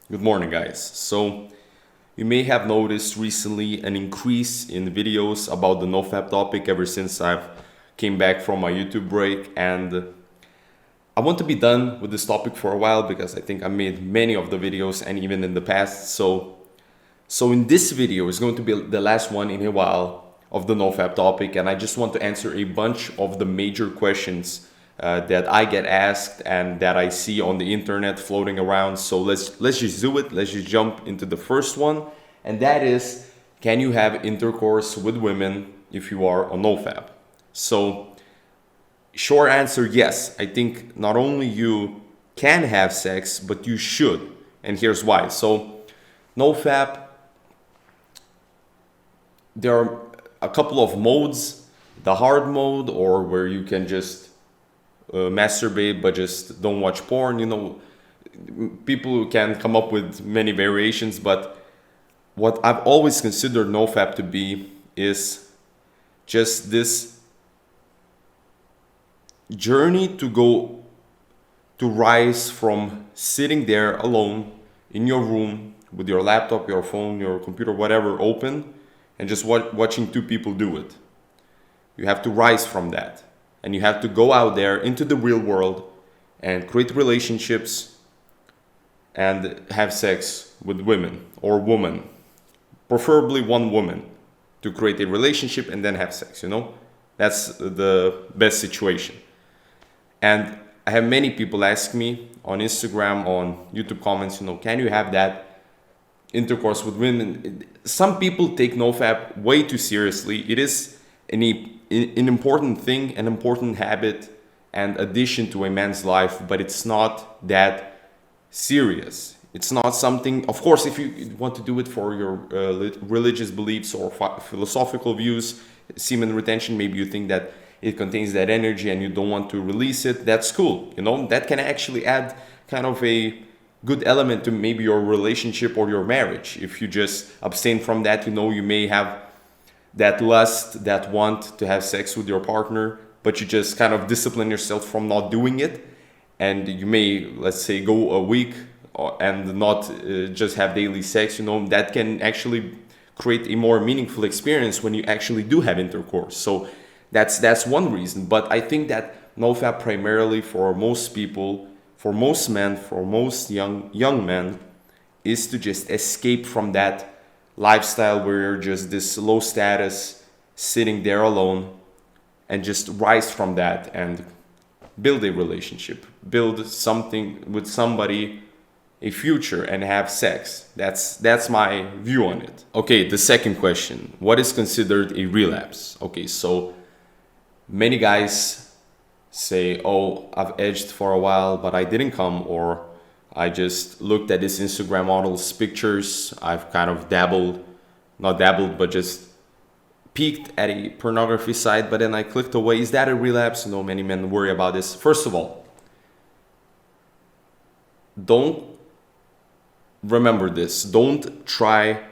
Good morning, guys. So, you may have noticed recently an increase in videos about the NoFap topic ever since I've came back from my YouTube break, and I want to be done with this topic for a while because I think I made many of the videos and even in the past. So in this video is going to be the last one in a while of the NoFap topic, and I just want to answer a bunch of the major questions that I get asked and that I see on the internet floating around. So let's just do it. Let's just jump into the first one, and that is, can you have intercourse with women if you are a NoFap? So short answer, yes. I think not only you can have sex, but you should, and here's why. So NoFap, there are a couple of modes: the hard mode, or where you can just masturbate but just don't watch porn. People can come up with many variations, but what I've always considered NoFap to be is just this journey to rise from sitting there alone in your room with your laptop, your phone, your computer, whatever open, and just watching two people do it. You have to rise from that, and you have to go out there into the real world and create relationships and have sex with women or woman, preferably one woman, to create a relationship and then have sex. That's the best situation. And I have many people ask me on Instagram, on YouTube comments, can you have that intercourse with women? Some people take NoFap way too seriously. It is an important thing, an important habit and addition to a man's life, but it's not that serious. It's not something, of course, if you want to do it for your religious beliefs or philosophical views, semen retention, maybe you think that it contains that energy and you don't want to release it, that's cool. That can actually add kind of a good element to maybe your relationship or your marriage. If you just abstain from that, you may have that lust, that want to have sex with your partner, but you just kind of discipline yourself from not doing it. And you may, let's say, go a week and not just have daily sex. That can actually create a more meaningful experience when you actually do have intercourse. So that's one reason. But I think that NoFap primarily for most people, for most men, for most young men, is to just escape from that lifestyle where you're just this low status, sitting there alone, and just rise from that and build a relationship, build something with somebody, a future, and have sex. That's my view on it. Okay, the second question: what is considered a relapse? Okay, so many guys say, oh, I've edged for a while, but I didn't come, or I just looked at this Instagram model's pictures. I've kind of not dabbled, but just peeked at a pornography site, but then I clicked away. Is that a relapse? Many men worry about this. First of all, remember this. Don't try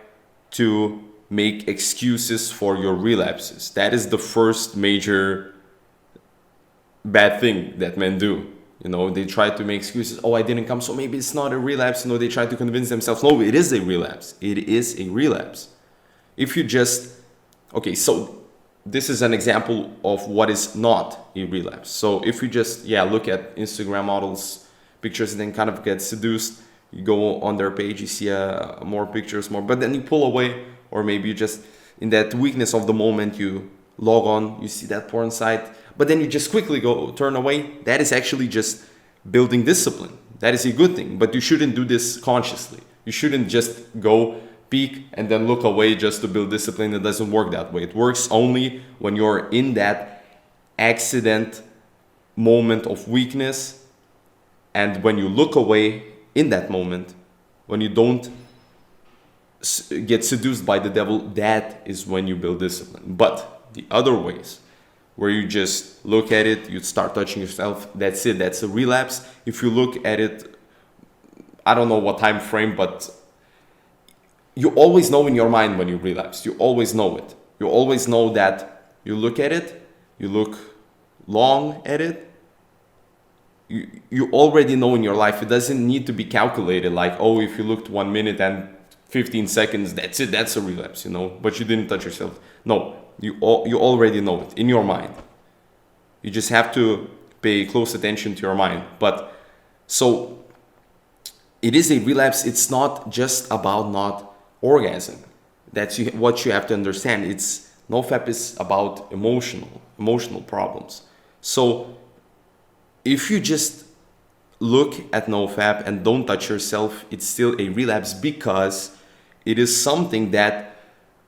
to make excuses for your relapses. That is the first major bad thing that men do. They try to make excuses. Oh, I didn't come, so maybe it's not a relapse. They try to convince themselves, no, it is a relapse. It is a relapse. If you just, okay, so this is an example of what is not a relapse. So if you just, look at Instagram models' pictures and then kind of get seduced, you go on their page, you see more pictures, but then you pull away, or maybe you just, in that weakness of the moment, you log on, you see that porn site, but then you just quickly turn away. That is actually just building discipline. That is a good thing, but you shouldn't do this consciously. You shouldn't just go peek and then look away just to build discipline. It doesn't work that way. It works only when you're in that accident moment of weakness, and when you look away in that moment, when you don't get seduced by the devil, that is when you build discipline. But the other ways, where you just look at it, you start touching yourself, that's it, that's a relapse. If you look at it, I don't know what time frame, but you always know in your mind when you relapse. You always know it. You always know that you look at it, you look long at it, you already know in your life. It doesn't need to be calculated like, oh, if you looked 1 minute and 15 seconds, that's it, that's a relapse, you know, but you didn't touch yourself. No, you already know it in your mind. You just have to pay close attention to your mind. But so it is a relapse. It's not just about not orgasm. That's what you have to understand. It's NoFap is about emotional problems. So if you just look at NoFap and don't touch yourself, it's still a relapse because it is something that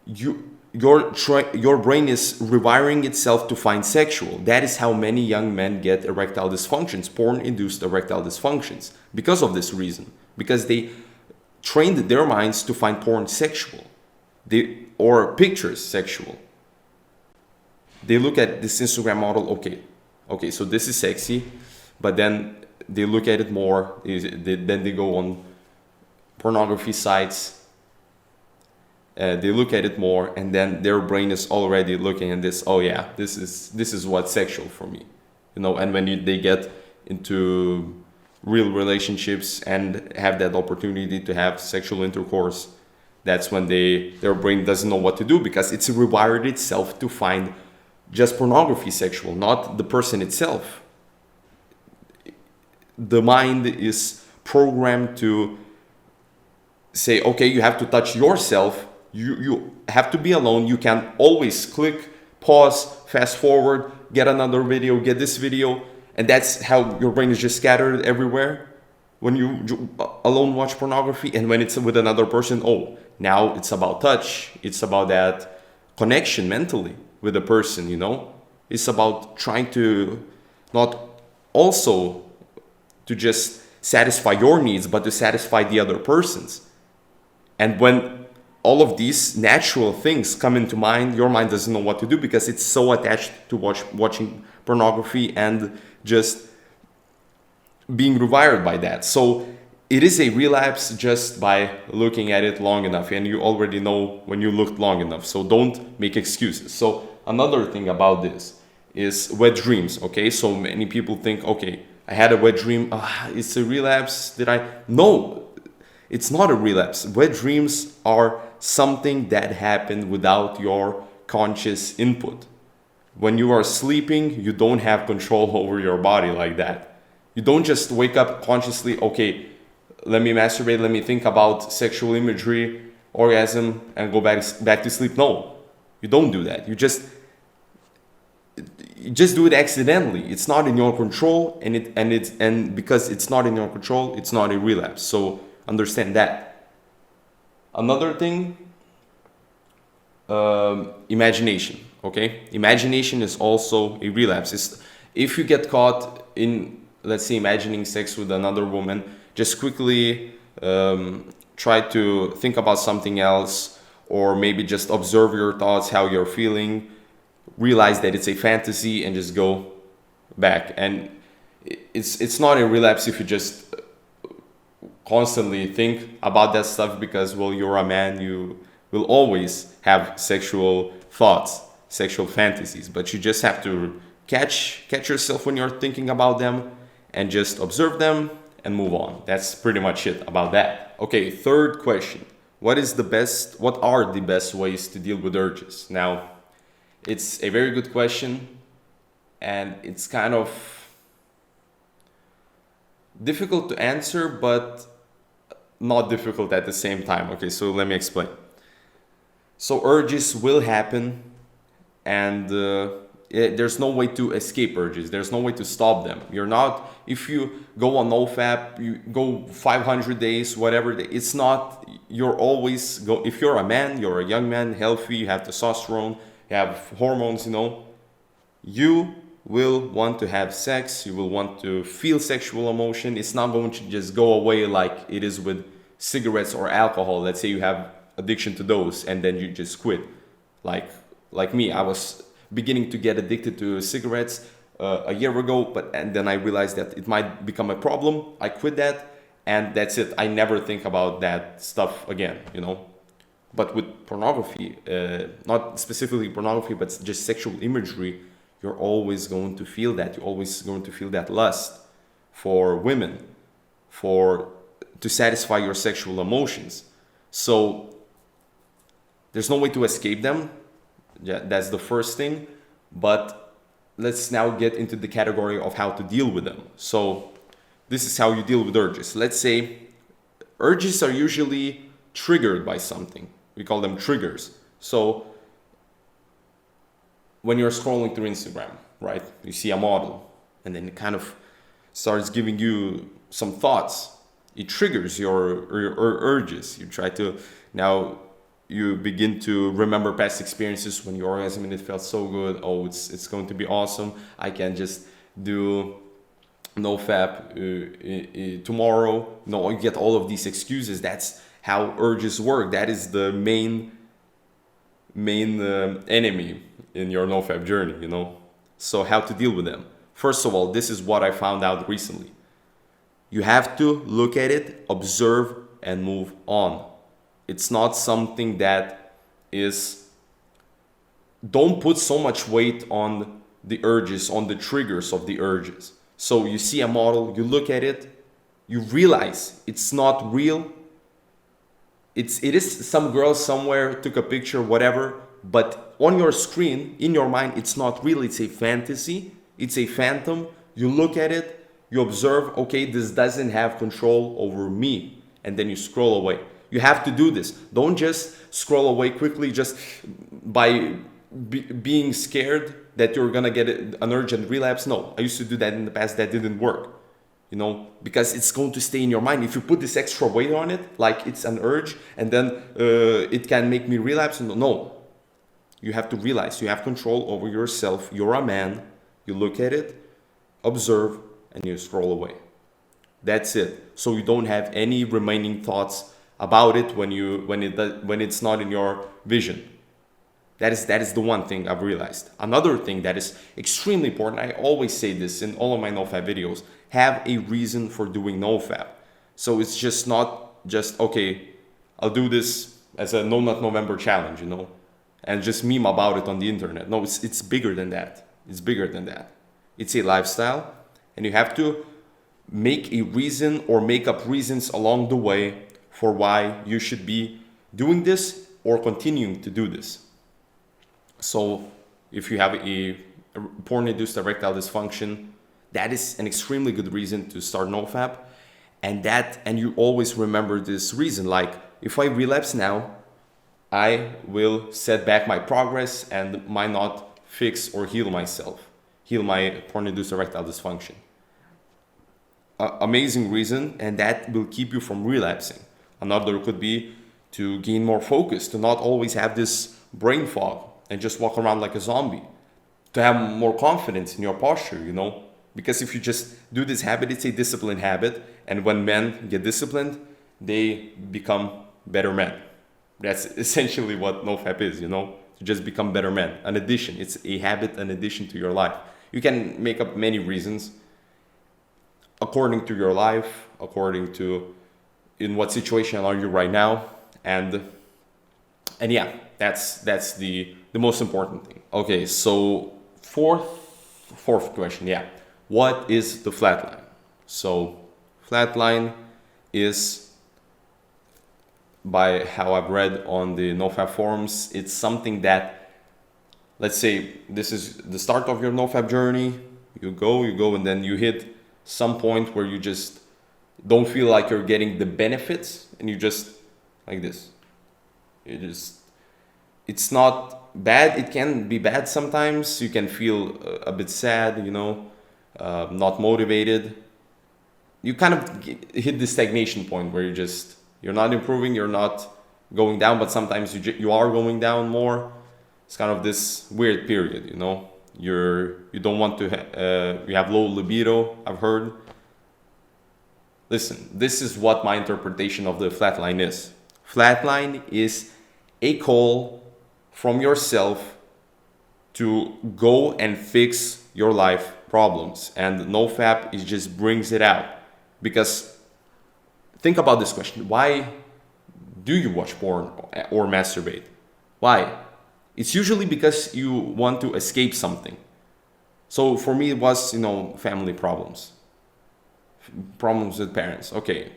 your brain is rewiring itself to find sexual. That is how many young men get erectile dysfunctions, porn-induced erectile dysfunctions, because of this reason. Because they trained their minds to find porn sexual, or pictures sexual. They look at this Instagram model, okay, so this is sexy, but then they look at it more, then they go on pornography sites, they look at it more, and then their brain is already looking at this, oh yeah, this is what's sexual for me, you know. And when they get into real relationships and have that opportunity to have sexual intercourse, that's when their brain doesn't know what to do, because it's rewired itself to find just pornography sexual, not the person itself. The mind is programmed to say, okay, you have to touch yourself, you have to be alone, you can always click, pause, fast forward, get another video, get this video, and that's how your brain is just scattered everywhere when you alone watch pornography. And when it's with another person, oh, now it's about touch, it's about that connection mentally with the person, you know. It's about trying to not also to just satisfy your needs, but to satisfy the other person's. And when all of these natural things come into mind, your mind doesn't know what to do, because it's so attached to watching pornography and just being rewired by that. So it is a relapse just by looking at it long enough, and you already know when you looked long enough. So don't make excuses. So another thing about this is wet dreams. Okay, so many people think, okay, I had a wet dream, it's a relapse. No, it's not a relapse. Wet dreams are something that happened without your conscious input. When you are sleeping, you don't have control over your body like that. You don't just wake up consciously, okay, let me masturbate, let me think about sexual imagery, orgasm, and go back to sleep. No, you don't do that. You just do it accidentally. It's not in your control, and because it's not in your control, it's not a relapse. So understand that. Another thing, imagination. Okay, imagination is also a relapse. If you get caught in, let's say, imagining sex with another woman, just quickly try to think about something else, or maybe just observe your thoughts, how you're feeling, realize that it's a fantasy, and just go back. And it's not a relapse if you just constantly think about that stuff, because, well, you're a man, you will always have sexual thoughts, sexual fantasies, but you just have to catch yourself when you're thinking about them, and just observe them and move on. That's pretty much it about that. Okay, third question. What are the best ways to deal with urges? Now, it's a very good question, and it's kind of difficult to answer, but not difficult at the same time. Okay, so let me explain. So urges will happen, and there's no way to escape urges. There's no way to stop them. If you go on NoFap, you go 500 days, whatever, it's not, if you're a man, you're a young man, healthy, you have testosterone, you have hormones, you know, you will want to have sex, you will want to feel sexual emotion. It's not going to just go away like it is with cigarettes or alcohol. Let's say you have addiction to those and then you just quit. Like me, I was beginning to get addicted to cigarettes a year ago, and then I realized that it might become a problem. I quit that, and that's it. I never think about that stuff again, you know. But with pornography, not specifically pornography, but just sexual imagery, you're always going to feel that. You're always going to feel that lust for women, for to satisfy your sexual emotions. So there's no way to escape them. Yeah, that's the first thing. But let's now get into the category of how to deal with them. So this is how you deal with urges. Let's say urges are usually triggered by something. We call them triggers. So when you're scrolling through Instagram, right, you see a model and then it kind of starts giving you some thoughts. It triggers your urges. You try to, now you begin to remember past experiences when you orgasm and it felt so good. Oh, it's going to be awesome. I can just do NoFap tomorrow. No, you get all of these excuses. That's how urges work. That is the main enemy in your NoFap journey, you know. So how to deal with them? First of all, this is what I found out recently. You have to look at it, observe, and move on. It's not something that is, don't put so much weight on the urges, on the triggers of the urges. So you see a model, you look at it, you realize it's not real. It is some girl somewhere took a picture, whatever, but on your screen, in your mind, it's not real. It's a fantasy. It's a phantom. You look at it, you observe, okay, this doesn't have control over me. And then you scroll away. You have to do this. Don't just scroll away quickly just by being scared that you're gonna get an urge and relapse. No, I used to do that in the past. That didn't work, you know, because it's going to stay in your mind. If you put this extra weight on it, like it's an urge and then it can make me relapse. No, you have to realize you have control over yourself. You're a man. You look at it, observe, and you scroll away. That's it. So you don't have any remaining thoughts about it when it's not in your vision. That is the one thing I've realized. Another thing that is extremely important, I always say this in all of my NoFap videos, have a reason for doing NoFap. So it's just not just, okay, I'll do this as a No Nut November challenge, you know, and just meme about it on the internet. No, it's bigger than that. It's bigger than that. It's a lifestyle, and you have to make a reason or make up reasons along the way for why you should be doing this or continuing to do this. So if you have a porn-induced erectile dysfunction, that is an extremely good reason to start NoFap. And you always remember this reason, like if I relapse now, I will set back my progress and might not fix or heal myself, heal my porn-induced erectile dysfunction. Amazing reason, and that will keep you from relapsing. Another could be to gain more focus, to not always have this brain fog and just walk around like a zombie, to have more confidence in your posture, you know, because if you just do this habit, it's a disciplined habit, and when men get disciplined, they become better men. That's essentially what NoFap is, you know, to just become better men. An addition, it's a habit, an addition to your life. You can make up many reasons according to your life, according to in what situation are you right now, and yeah, that's the most important thing. Okay, so fourth question, yeah, what is the flatline? So flatline is, by how I've read on the NoFap forums, it's something that, let's say this is the start of your NoFap journey, you go, and then you hit some point where you just don't feel like you're getting the benefits, and you just like this. It's not bad. It can be bad sometimes. You can feel a bit sad, you know, not motivated. You kind of hit the stagnation point where you're not improving, you're not going down, but sometimes you are going down more. It's kind of this weird period, you know. You don't want to you have low libido, I've heard. Listen, this is what my interpretation of the flatline is. Flatline is a call from yourself to go and fix your life problems, and NoFap just brings it out. Because think about this question: why do you watch porn or masturbate? Why? It's usually because you want to escape something. So for me, it was, you know, family problems. Problems with parents. Okay,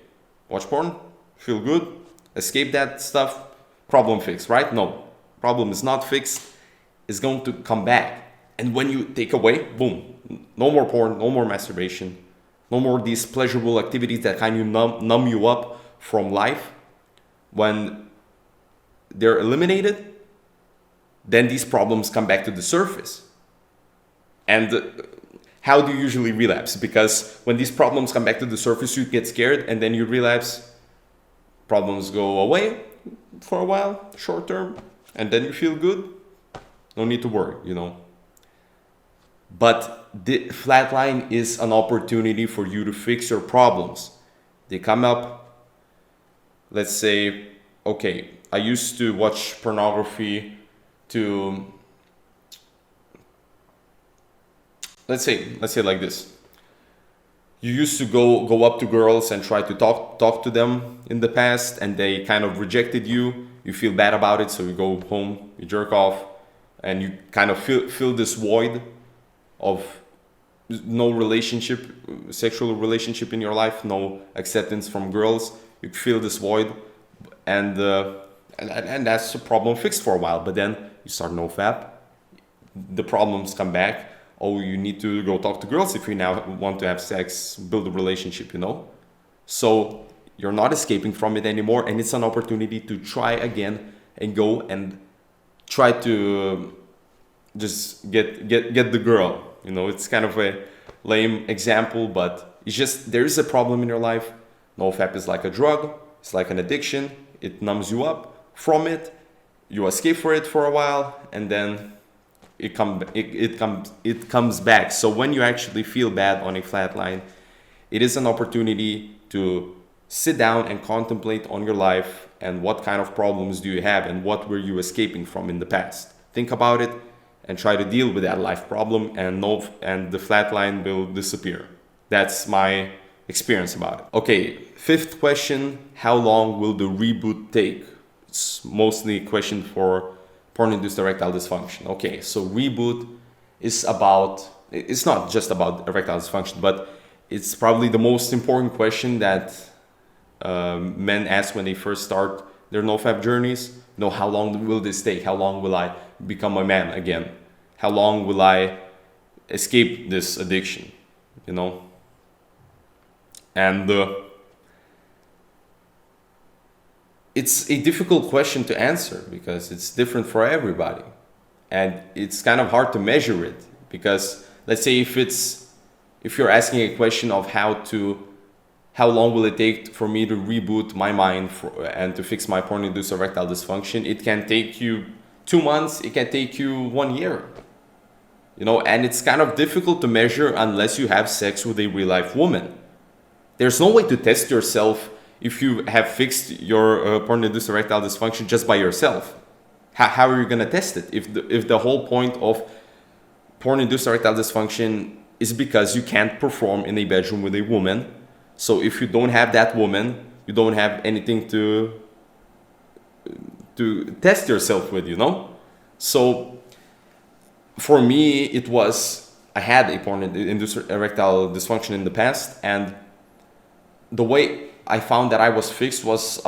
watch porn, feel good, escape that stuff, problem fixed, right? No, problem is not fixed, it's going to come back. And when you take away, boom, no more porn, no more masturbation, no more these pleasurable activities that kind of numb you up from life. When they're eliminated, then these problems come back to the surface. And how do you usually relapse? Because when these problems come back to the surface, you get scared and then you relapse. Problems go away for a while, short term, and then you feel good. No need to worry, you know. But the flatline is an opportunity for you to fix your problems. They come up, let's say, okay, I used to watch pornography to, let's say like this. You used to go up to girls and try to talk to them in the past, and they kind of rejected you. You feel bad about it, so you go home, you jerk off, and you kind of feel this void of no relationship, sexual relationship in your life, no acceptance from girls. You feel this void, and that's a problem fixed for a while. But then you start NoFap, the problems come back. Oh, you need to go talk to girls if you now want to have sex, build a relationship, you know? So you're not escaping from it anymore, and it's an opportunity to try again and go and try to just get the girl. You know, it's kind of a lame example, but it's just, there is a problem in your life. NoFap is like a drug, it's like an addiction. It numbs you up from it, you escape for it for a while, and then it comes back. So when you actually feel bad on a flatline, it is an opportunity to sit down and contemplate on your life and what kind of problems do you have and what were you escaping from in the past. Think about it and try to deal with that life problem, and the flatline will disappear. That's my experience about it. Okay, fifth question, how long will the reboot take? It's mostly a question for porn-induced erectile dysfunction. Okay, so reboot is about, it's not just about erectile dysfunction, but it's probably the most important question that men ask when they first start their NoFap journeys. You know, how long will this take? How long will I become a man again? How long will I escape this addiction? You know? And it's a difficult question to answer because it's different for everybody. And it's kind of hard to measure it because, let's say if you're asking a question of how long will it take for me to reboot my mind and to fix my porn-induced erectile dysfunction, it can take you 2 months, it can take you 1 year. You know, and it's kind of difficult to measure unless you have sex with a real-life woman. There's no way to test yourself if you have fixed your porn-induced erectile dysfunction just by yourself. How are you going to test it if the whole point of porn-induced erectile dysfunction is because you can't perform in a bedroom with a woman? So if you don't have that woman, you don't have anything to test yourself with, you know? So for me, I had a porn-induced erectile dysfunction in the past, and the way I found that I was fixed was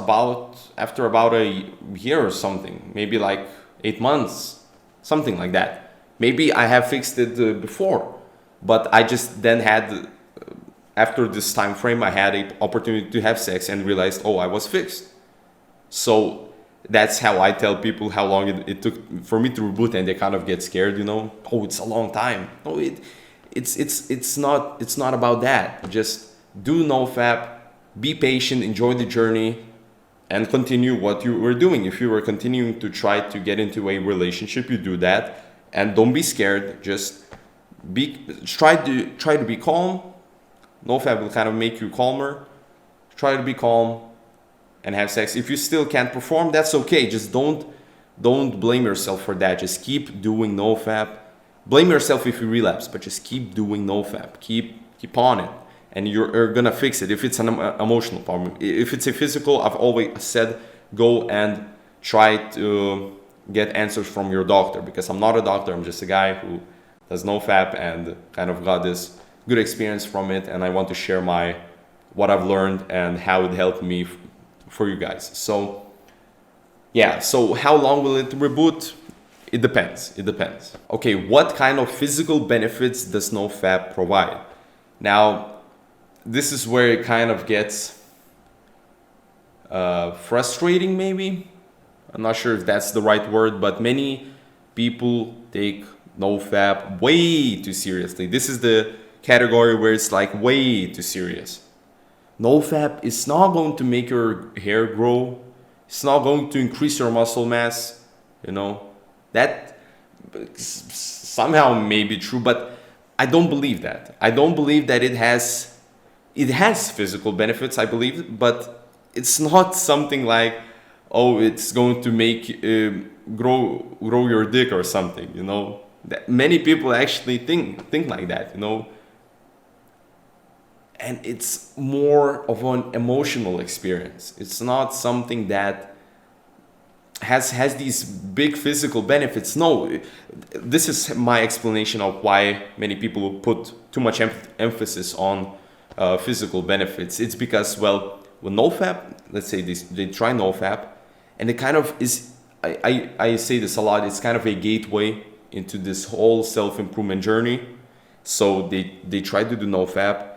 after about a year or something, maybe like 8 months, something like that. Maybe I have fixed it before, but I just then had, after this time frame, I had an opportunity to have sex and realized, oh, I was fixed. So that's how I tell people how long it took for me to reboot, and they kind of get scared, you know. Oh, it's a long time. No, it's not about that. Just do NoFap, be patient, enjoy the journey, and continue what you were doing. If you were continuing to try to get into a relationship, you do that, and don't be scared. Just try to be calm. NoFap will kind of make you calmer. Try to be calm and have sex. If you still can't perform, that's okay. Just don't blame yourself for that. Just keep doing NoFap. Blame yourself if you relapse, but just keep doing NoFap. Keep on it, and you're gonna fix it. If it's an emotional problem, if it's a physical, I've always said go and try to get answers from your doctor, because I'm not a doctor. I'm just a guy who does NoFap and kind of got this good experience from it, and I want to share my what I've learned and how it helped me for you guys. So yeah, so how long will it reboot? It depends. It depends. Okay, what kind of physical benefits does NoFap provide? Now, this is where it kind of gets frustrating, maybe. I'm not sure if that's the right word, but many people take NoFap way too seriously. This is the category where it's like way too serious. NoFap is not going to make your hair grow. It's not going to increase your muscle mass. You know, that somehow may be true, but I don't believe that. I don't believe that it has physical benefits, I believe, but it's not something like, oh, it's going to make grow your dick or something, you know. That many people actually think like that, you know. And it's more of an emotional experience. It's not something that has these big physical benefits. No, this is my explanation of why many people put too much emphasis on physical benefits. It's because, well, with NoFap, let's say they try NoFap, and it kind of is, I say this a lot, it's kind of a gateway into this whole self-improvement journey. So they try to do NoFap,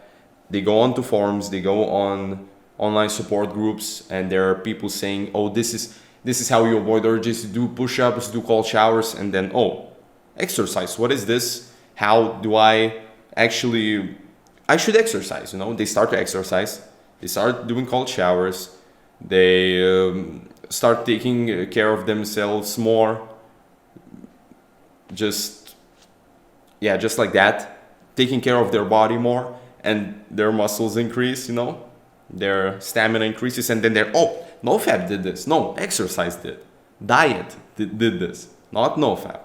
they go on to forums, they go on online support groups, and there are people saying, oh, this is how you avoid urges, do push-ups, do cold showers, and then, oh, exercise, what is this? How do I should exercise, you know? They start to exercise, they start doing cold showers, they start taking care of themselves more, just like that, taking care of their body more, and their muscles increase, you know? Their stamina increases, and then they're, oh, NoFap did this. No, exercise did. Diet did this, not NoFap.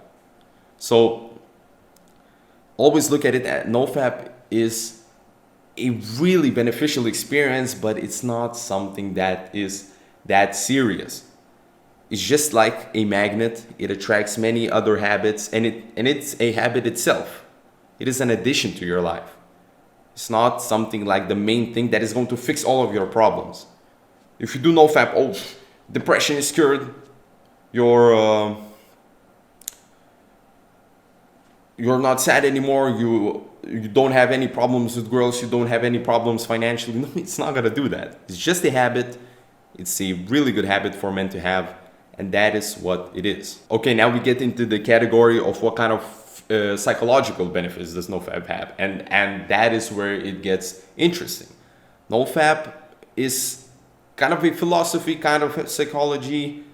So always look at it at NoFap is a really beneficial experience, but it's not something that is that serious. It's just like a magnet. It attracts many other habits, and it's a habit itself. It is an addition to your life. It's not something like the main thing that is going to fix all of your problems. If you do NoFap, oh, depression is cured, you're not sad anymore, you don't have any problems with girls, you don't have any problems financially. No, it's not gonna do that. It's just a habit. It's a really good habit for men to have, and that is what it is. Okay, now we get into the category of what kind of psychological benefits does NoFap have, and that is where it gets interesting. NoFap is kind of a philosophy, kind of a psychology.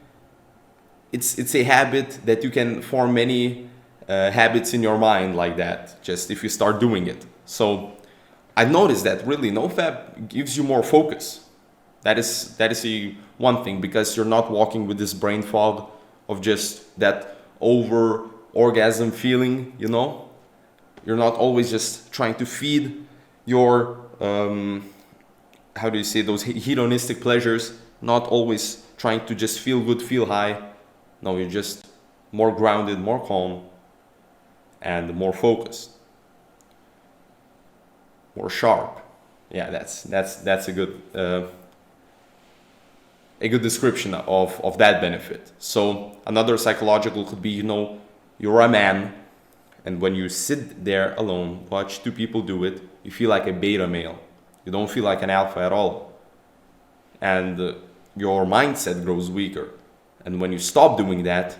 It's a habit that you can form many habits in your mind like that, just if you start doing it. So I've noticed that really NoFap gives you more focus. That is one thing, because you're not walking with this brain fog of just that over orgasm feeling, you know. You're not always just trying to feed your how do you say, those hedonistic pleasures, not always trying to just feel good, feel high. No, you're just more grounded, more calm, and more focused, more sharp. Yeah, that's a good description of that benefit. So another psychological could be, you know, you're a man, and when you sit there alone, watch two people do it, you feel like a beta male. You don't feel like an alpha at all. And your mindset grows weaker. And when you stop doing that,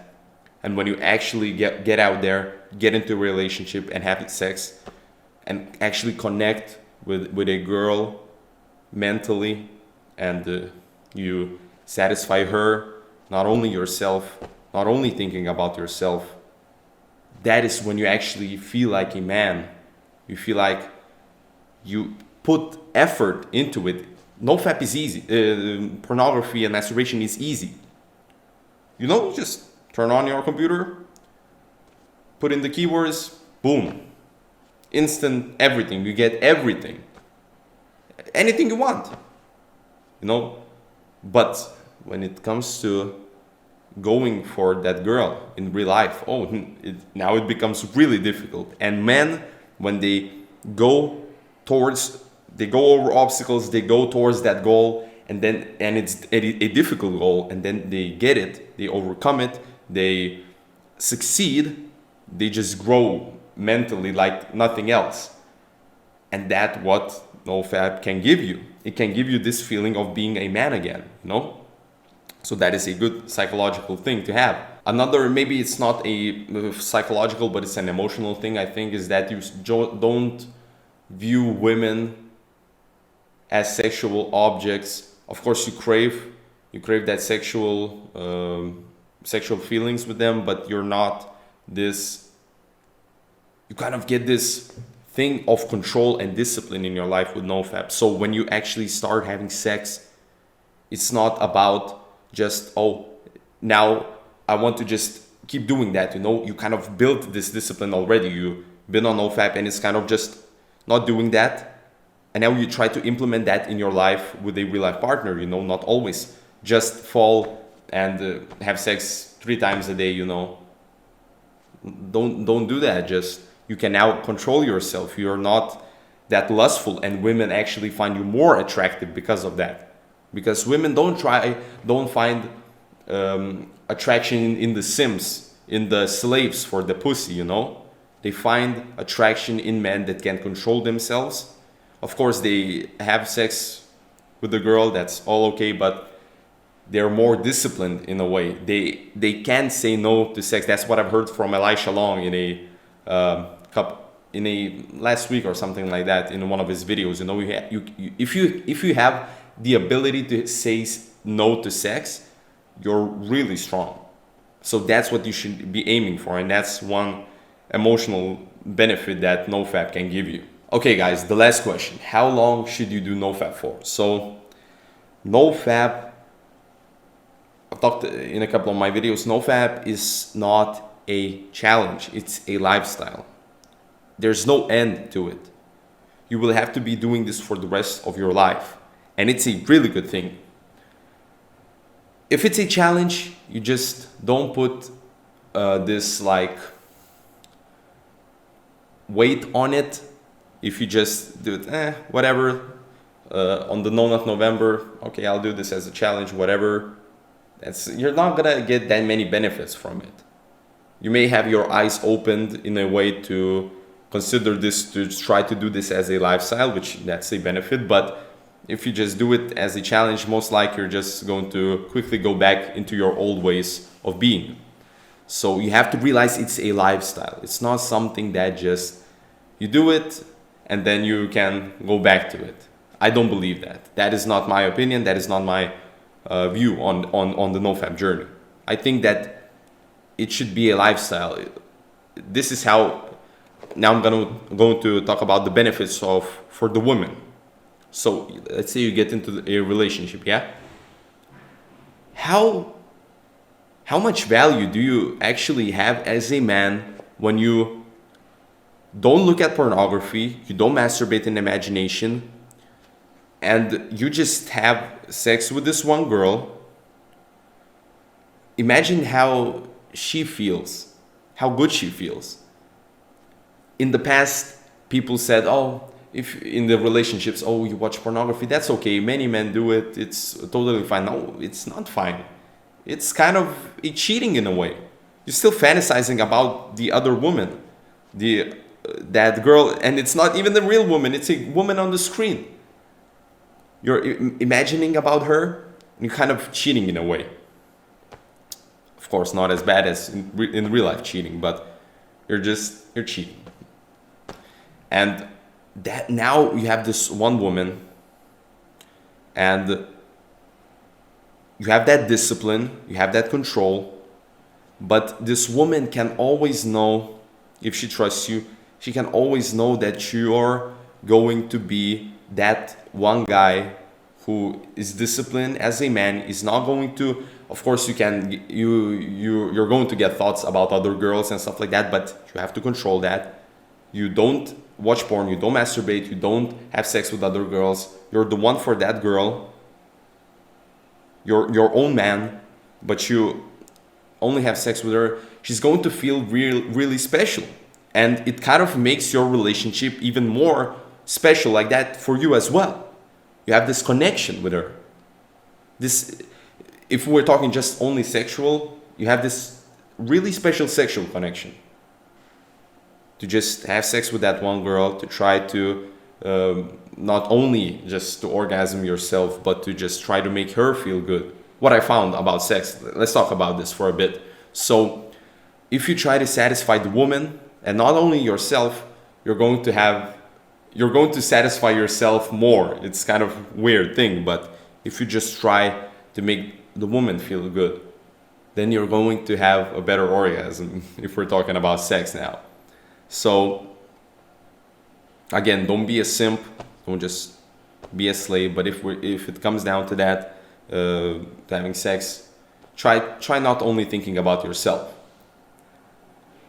and when you actually get out there, get into a relationship and have sex, and actually connect with a girl mentally, and you satisfy her, not only yourself, not only thinking about yourself, that is when you actually feel like a man. You feel like you put effort into it. NoFap is easy. Pornography and masturbation is easy. You know, just turn on your computer, put in the keywords, boom. Instant everything. You get everything. Anything you want. You know? But when it comes to going for that girl in real life, now it becomes really difficult. And men, when they go towards they go over obstacles, they go towards that goal, and it's a difficult goal, and then they get it, they overcome it, they succeed, they just grow mentally like nothing else. And that's what NoFap can give you. It can give you this feeling of being a man again, you know? So that is a good psychological thing to have. Another, maybe it's not a psychological, but it's an emotional thing, I think, is that you don't view women as sexual objects. Of course, you crave that sexual feelings with them, but you're not this. You kind of get this thing of control and discipline in your life with NoFap. So when you actually start having sex, it's not about just, oh, now I want to just keep doing that. You know, you kind of built this discipline already. You've been on NoFap, and it's kind of just not doing that. And now you try to implement that in your life with a real life partner, you know, not always just fall and have sex 3 times a day, you know. Don't do that. Just, you can now control yourself. You're not that lustful, and women actually find you more attractive because of that. Because women don't find attraction in the simps, in the slaves for the pussy, you know. They find attraction in men that can control themselves. Of course, they have sex with the girl, that's all okay, but they're more disciplined in a way. They can say no to sex. That's what I've heard from Elisha Long in a last week or something like that, in one of his videos. You know, if you have the ability to say no to sex, you're really strong. So that's what you should be aiming for, and that's one emotional benefit that NoFap can give you. Okay guys, the last question. How long should you do NoFap for? So NoFap, I've talked in a couple of my videos, NoFap is not a challenge, it's a lifestyle. There's no end to it. You will have to be doing this for the rest of your life, and it's a really good thing. If it's a challenge, you just don't put this like weight on it. If you just do it, whatever, on the None of November, okay, I'll do this as a challenge, whatever. You're not gonna get that many benefits from it. You may have your eyes opened in a way to consider this, to try to do this as a lifestyle, which that's a benefit. But if you just do it as a challenge, most likely you're just going to quickly go back into your old ways of being. So you have to realize it's a lifestyle. It's not something that just you do it and then you can go back to it. I don't believe that. That is not my opinion. That is not my view on the NoFap journey. I think that it should be a lifestyle. This is how, now I'm going to talk about the benefits for the woman. So let's say you get into a relationship, yeah? How much value do you actually have as a man when you don't look at pornography, you don't masturbate in imagination, and you just have sex with this one girl? Imagine how she feels, how good she feels. In the past, people said, oh, if in the relationships, oh, you watch pornography, that's okay. Many men do it. It's totally fine. No, it's not fine. It's kind of a cheating in a way. You're still fantasizing about the other woman, that girl, and it's not even the real woman. It's a woman on the screen. You're imagining about her, and you're kind of cheating in a way. Of course, not as bad as in real life cheating, but you're cheating. And that now you have this one woman, and you have that discipline, you have that control, but this woman can always know, if she trusts you, she can always know that you're going to be that one guy who is disciplined as a man, is not going to, of course you're going to get thoughts about other girls and stuff like that, but you have to control that. You don't watch porn, you don't masturbate, you don't have sex with other girls. You're the one for that girl. You're your own man, but you only have sex with her. She's going to feel really special. And it kind of makes your relationship even more special like that for you as well. You have this connection with her. This, if we're talking just only sexual, you have this really special sexual connection. To just have sex with that one girl, to try to not only just to orgasm yourself, but to just try to make her feel good. What I found about sex, let's talk about this for a bit. So if you try to satisfy the woman and not only yourself, you're going to satisfy yourself more. It's kind of a weird thing, but if you just try to make the woman feel good, then you're going to have a better orgasm, if we're talking about sex now. So again, don't be a simp, don't just be a slave, but if it comes down to that, to having sex, try not only thinking about yourself.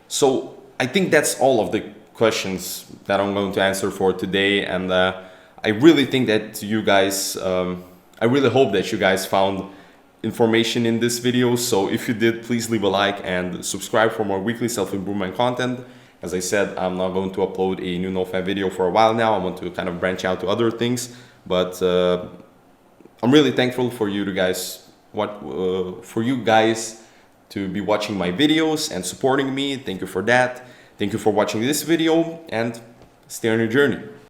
So I think that's all of the questions that I'm going to answer for today, and I really think that you guys, I really hope that you guys found information in this video. So if you did, please leave a like and subscribe for more weekly self-improvement content. As I said, I'm not going to upload a new NoFap video for a while now. I want to kind of branch out to other things, but I'm really thankful for you guys, for you guys to be watching my videos and supporting me. Thank you for that. Thank you for watching this video, and stay on your journey.